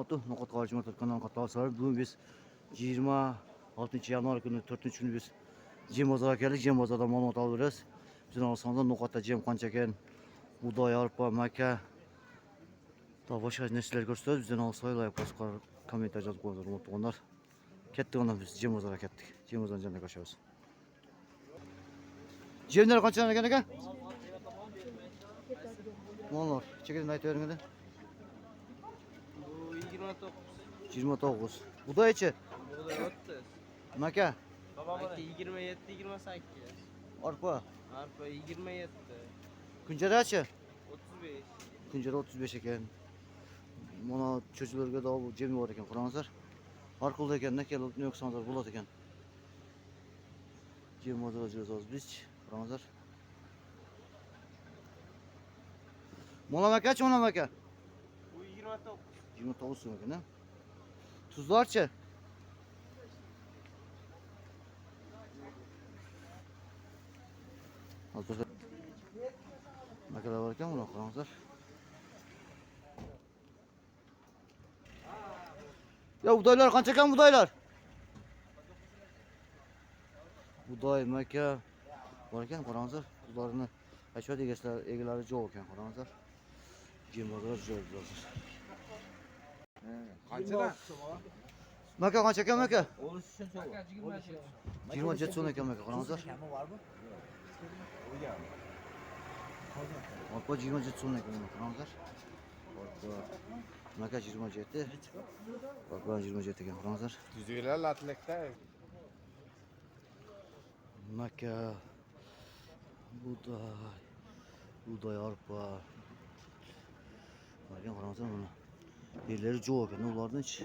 rahmatli. No'qat Qarji Motor kanalına katılsanız bugün biz 26 yanvar günü 4 günü biz Cem Bozor'a geldik. Cem Bozor'da ma'lumot olib beramiz. Bizning olsanızda No'qatda Cem qancha ekan, buğday, arpa, maka da boshqa narsalar ko'rsatamiz. Bizdan olsanglar yapasizlar, kommentar yozib qo'yinglar, unutmanglar. Ketdik ona biz Cem Bozor'a ketdik. Cem Bozor'dan janna ko'rishamiz. Cemler qancha ekan? Mollar, chekini aytib bering edi. Bu 29. 29. Buğdaychi? Buğday 30. Maka? Maka 27, 28. Arpa? Arpa 27. Kunjarachi? 35. Kunjara 35 ekan. Mana cho'chilarga da bu jemi bor ekan, qarangizlar. Har xil ekanda, kelib ne yo'qsanizlar bo'ladi ekan. Jem bozor o'zimiz biz, qarangizlar. Mo'lam akachi, mo'lam aka? Bu 29. 29 so'm ekan, ha? Tuzlarchi? Hozir makalar bor ekan, buni qarangizlar. Ya buğdaylar qancha ekan buğdaylar? Buğday, maka bor ekan, qarangizlar. Bularni aytib egalari yo'q ekan, qarangizlar. Jem bozor jo'q hozir. Qanchadan? Maka qancha ekan maka? 27. 27 so'm ekan maka, qarangizlar. Arpa 27 so'm ekan, qarangizlar. Arpa maka 27. Arpa 27 ekan, qarangizlar. Tuzuklar latlikda. Maka, buğday, arpa. Bakın qarangizlar mana. Yerleri yo'q ekan, ularning hiç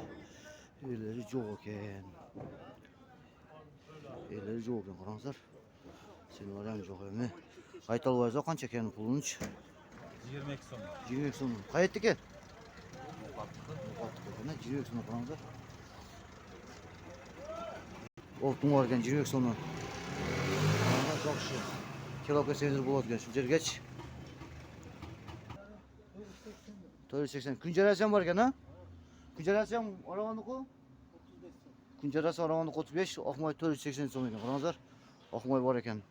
yerleri yo'q ekan. Yerleri yo'q ekan, qarangizlar. Senlar ham yo'q ekan. Ayta olasiz qancha ekan pulunchi? 22 so'm. 22 so'm. Qayerdiki? Yo'qotdi. 22 so'm qarangizlar. Oltin bor ekan 22 so'mdan. Yaxshi. Kelib kelsangiz bo'ladi ekan, shunchalik. 480. Kunjarasi ham bor ekan, ha? Kunjarasi ham Oravandiku? 35 so'm. Kunjarasi Oravandiku 35, Oqmoy 480 so'm ekan, qarangizlar. Oqmoy bor ekan.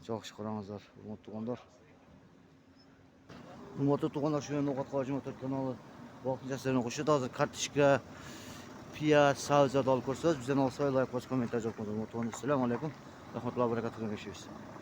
Yaxshi qarangizlar, hurmatli tuganlar. Hurmatli tuganlar, shu yerda No'qat Qarji Motor kanali vaqtinchasidan qo'shib, hozir kartoshka, piyaz, sabzavot olib ko'rsatamiz. Bizdan olsanglar, like, kommentar yozib qo'yinglar. Assalomu alaykum. Rahmatullohi va barakatuh.